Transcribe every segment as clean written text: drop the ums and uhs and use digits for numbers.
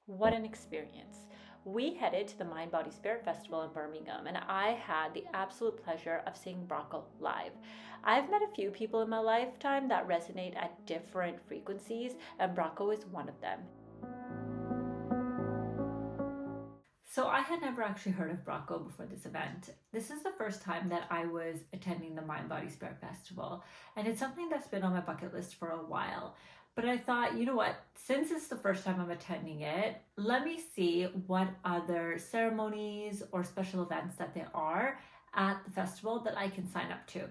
What an experience. We headed to the Mind Body Spirit Festival in Birmingham, and I had the absolute pleasure of seeing Braco live. I've met a few people in my lifetime that resonate at different frequencies, and Braco is one of them. So I had never actually heard of Braco before this event. This is the first time that I was attending the Mind Body Spirit Festival, and it's something that's been on my bucket list for a while. But I thought, you know what, since it's the first time I'm attending it, let me see what other ceremonies or special events that there are at the festival that I can sign up to.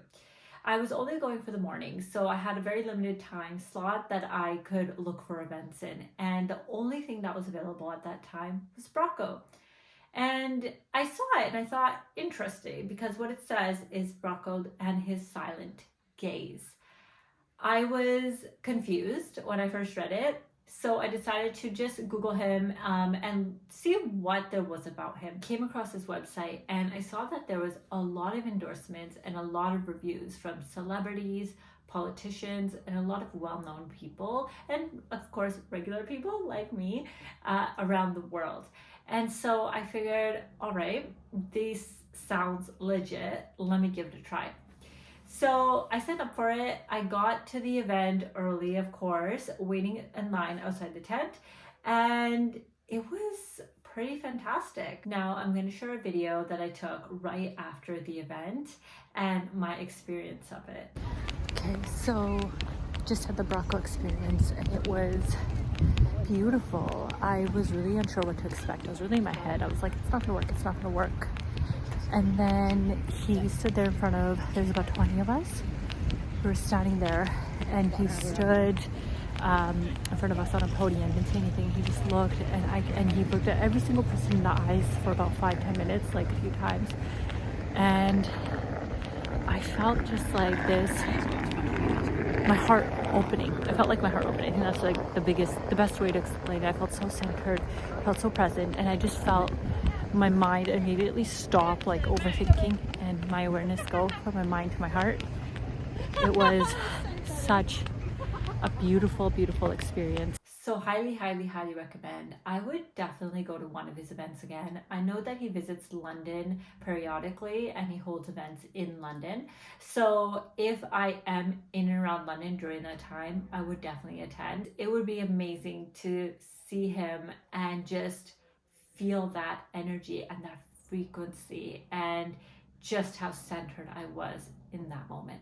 I was only going for the morning, so I had a very limited time slot that I could look for events in, and the only thing that was available at that time was Braco. And I saw it and I thought, interesting, because what it says is Braco and his silent gaze. I was confused when I first read it, so I decided to just Google him and see what there was about him. Came across his website and I saw that there was a lot of endorsements and a lot of reviews from celebrities, politicians, and a lot of well-known people, and of course regular people like me around the world. And so I figured, all right, this sounds legit. Let me give it a try. So I signed up for it. I got to the event early, of course, waiting in line outside the tent, and it was pretty fantastic. Now I'm going to share a video that I took right after the event and my experience of it. Okay, so just had the Braco experience and it was beautiful. I was really unsure what to expect. I was really in my head. I was like, it's not gonna work, it's not gonna work. And then he stood there in front of, there's about 20 of us who were standing there, and he stood in front of us on a podium, didn't say anything. He just looked, and he looked at every single person in the eyes for about 5-10 minutes, like a few times. And I felt just like this, my heart opening. I felt like my heart opening. I think that's like the best way to explain it. I felt so centered, felt so present, and I just felt my mind immediately stop like overthinking and my awareness go from my mind to my heart. It was such a beautiful, beautiful experience. So highly, highly, highly recommend. I would definitely go to one of his events again. I know that he visits London periodically and he holds events in London. So if I am in and around London during that time, I would definitely attend. It would be amazing to see him and just feel that energy and that frequency and just how centered I was in that moment.